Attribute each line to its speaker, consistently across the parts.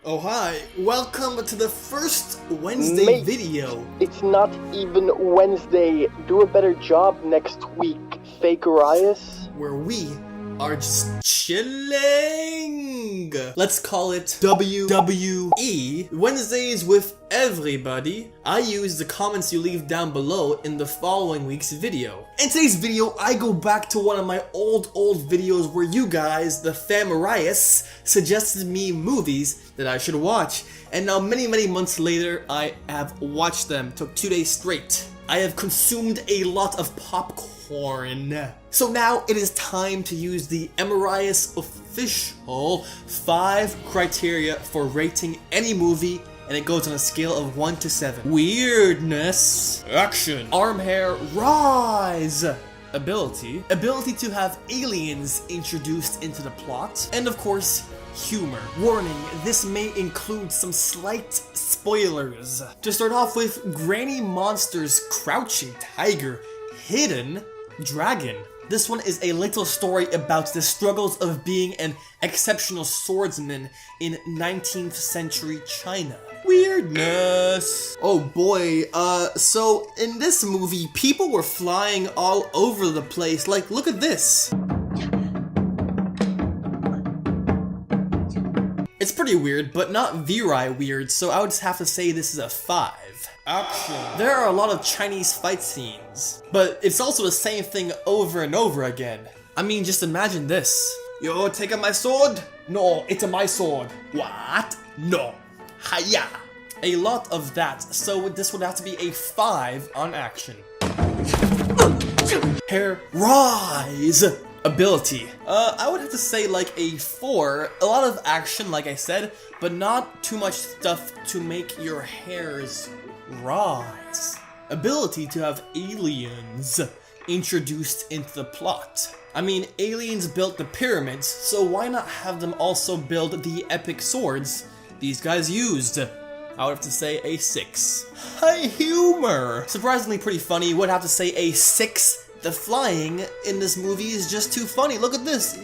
Speaker 1: Oh hi, welcome to the first Wednesday video.
Speaker 2: It's not even Wednesday. Do a better job next week, FAMERRIAS.
Speaker 1: Where we are just chilling. Let's call it WWE Wednesdays with everybody. I use the comments you leave down below in the following week's video. In today's video, I go back to one of my old videos where you guys, the FAMERRIAS, suggested me movies that I should watch. And now many months later, I have watched them. Took 2 days straight. I have consumed a lot of popcorn. So now it is time to use the Emerrias official 5 criteria for rating any movie, and it goes on a scale of 1 to 7. Weirdness. Action. Arm hair rise. Ability to have aliens introduced into the plot. And of course, humor. Warning, this may include some slight spoilers. To start off with, Granny Monster's Crouching Tiger, Hidden Dragon. This one is a little story about the struggles of being an exceptional swordsman in 19th century China. Weirdness. Oh boy, so in this movie, people were flying all over the place. Like, look at this. It's pretty weird, but not very weird, so I would just have to say this is a 5. Action. There are a lot of Chinese fight scenes, but it's also the same thing over and over again. I mean, just imagine this. Yo, take my sword? No, it's my sword. What? No. Hiya. A lot of that, so this would have to be a 5 on action. Hair rise. Ability. I would have to say like a 4. A lot of action, like I said, but not too much stuff to make your hairs rise. Ability to have aliens introduced into the plot. I mean, aliens built the pyramids, so why not have them also build the epic swords these guys used? I would have to say a 6. High humor. Surprisingly pretty funny. Would have to say a 6. The flying in this movie is just too funny. Look at this.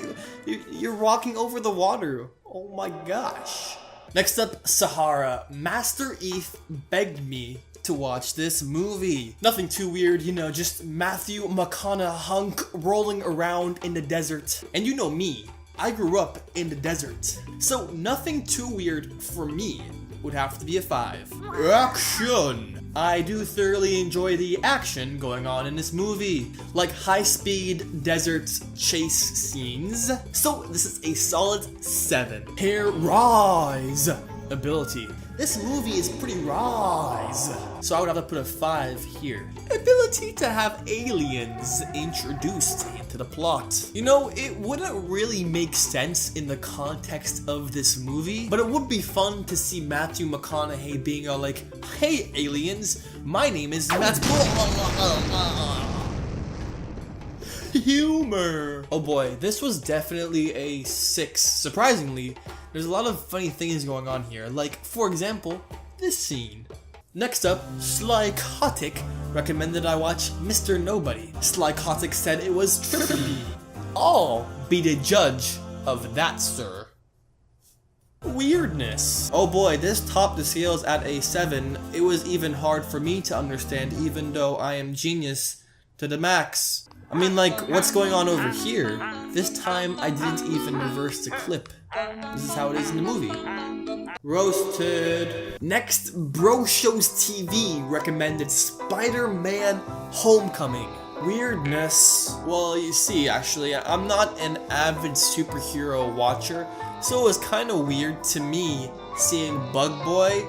Speaker 1: You're walking over the water. Oh my gosh. Next up, Sahara MasterEth begged me to watch this movie. Nothing too weird, you know, just Matthew McConaughey rolling around in the desert. And you know me, I grew up in the desert. So nothing too weird for me. Would have to be a 5. Action! I do thoroughly enjoy the action going on in this movie, like high-speed desert chase scenes. So this is a solid 7. Hair rise. Ability. This movie is pretty rise, so I would have to put a 5 here. Ability to have aliens introduced into the plot. You know, it wouldn't really make sense in the context of this movie, but it would be fun to see Matthew McConaughey being all like, "Hey aliens, my name is Matt." Humor. Oh boy, this was definitely a 6. Surprisingly, there's a lot of funny things going on here, like, for example, this scene. Next up, Slychotic recommended I watch Mr. Nobody. Slychotic said it was trippy. I'll be the judge of that, sir. Weirdness. Oh boy, this topped the scales at a 7. It was even hard for me to understand, even though I am genius to the max. I mean, like, what's going on over here? This time, I didn't even reverse the clip. This is how it is in the movie. Roasted. Next, BrosShowsTv recommended Spiderman Homecoming. Weirdness. Well, you see, actually, I'm not an avid superhero watcher, so it was kind of weird to me seeing Bug Boy,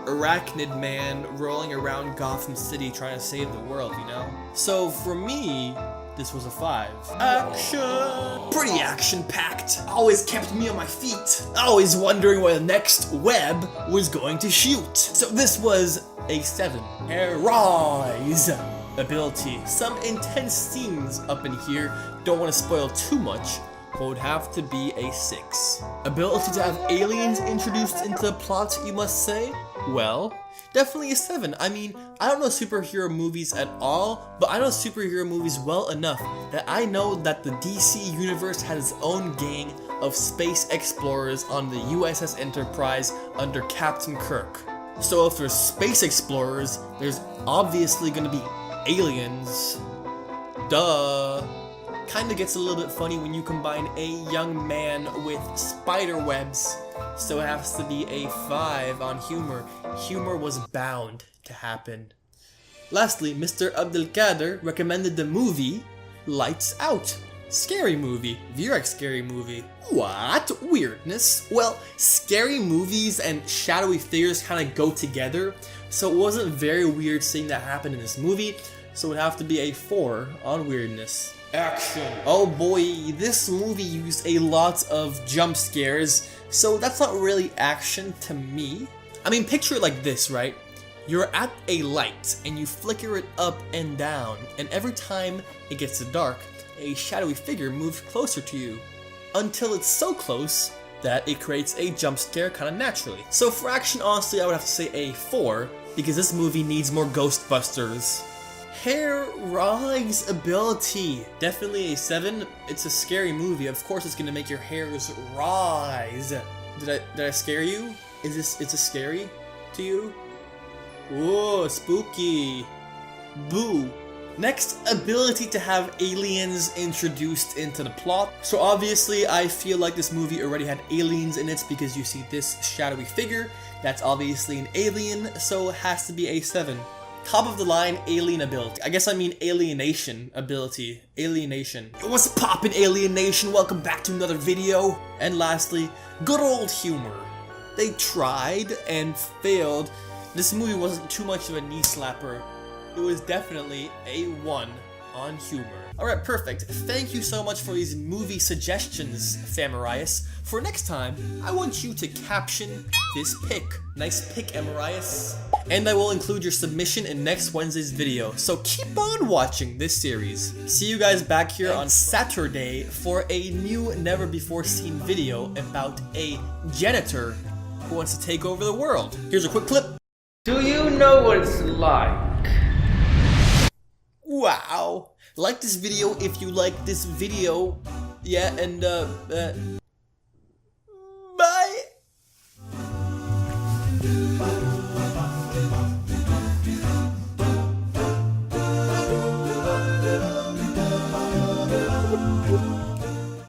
Speaker 1: Arachnid Man rolling around Gotham City trying to save the world, you know? So for me, this was a 5. Action! Pretty action-packed. Always kept me on my feet. Always wondering where the next web was going to shoot. So this was a 7. Hair rise. Ability. Some intense scenes up in here. Don't want to spoil too much, but would have to be a 6. Ability to have aliens introduced into the plot, you must say? Well, definitely a 7. I mean, I don't know superhero movies at all, but I know superhero movies well enough that I know that the DC universe has its own gang of space explorers on the USS Enterprise under Captain Kirk. So if there's space explorers, there's obviously gonna be aliens. Duh. Kinda gets a little bit funny when you combine a young man with spider webs, so it has to be a 5 on humor. Humor was bound to happen. Lastly, Mr.Abdelqader recommended the movie Lights Out. Scary movie. Vierex scary movie. What? Weirdness? Well, scary movies and shadowy figures kind of go together, so it wasn't very weird seeing that happen in this movie, so it would have to be a 4 on weirdness. Action. Oh boy, this movie used a lot of jump scares, so that's not really action to me. I mean, picture it like this, right? You're at a light and you flicker it up and down, and every time it gets dark, a shadowy figure moves closer to you, until it's so close that it creates a jump scare kind of naturally. So for action, honestly, I would have to say a 4, because this movie needs more Ghostbusters. Hair rise ability. Definitely a 7. It's a scary movie. Of course it's gonna make your hairs rise. Did I scare you? Is it scary to you? Whoa, spooky. Boo. Next, ability to have aliens introduced into the plot. So obviously I feel like this movie already had aliens in it because you see this shadowy figure. That's obviously an alien, so it has to be a 7. Top of the line alien ability. I guess I mean alienation ability. Alienation. What's poppin', Alienation? Welcome back to another video. And lastly, good old humor. They tried and failed. This movie wasn't too much of a knee slapper. It was definitely a 1 on humor. Alright, perfect. Thank you so much for these movie suggestions, FAMERRIAS. For next time, I want you to caption this pic. Nice pic, Emerrias. And I will include your submission in next Wednesday's video, so keep on watching this series. See you guys back here on Saturday for a new never-before-seen video about a janitor who wants to take over the world. Here's a quick clip.
Speaker 3: Do you know what it's like?
Speaker 1: Wow. Like this video if you like this video. Yeah, and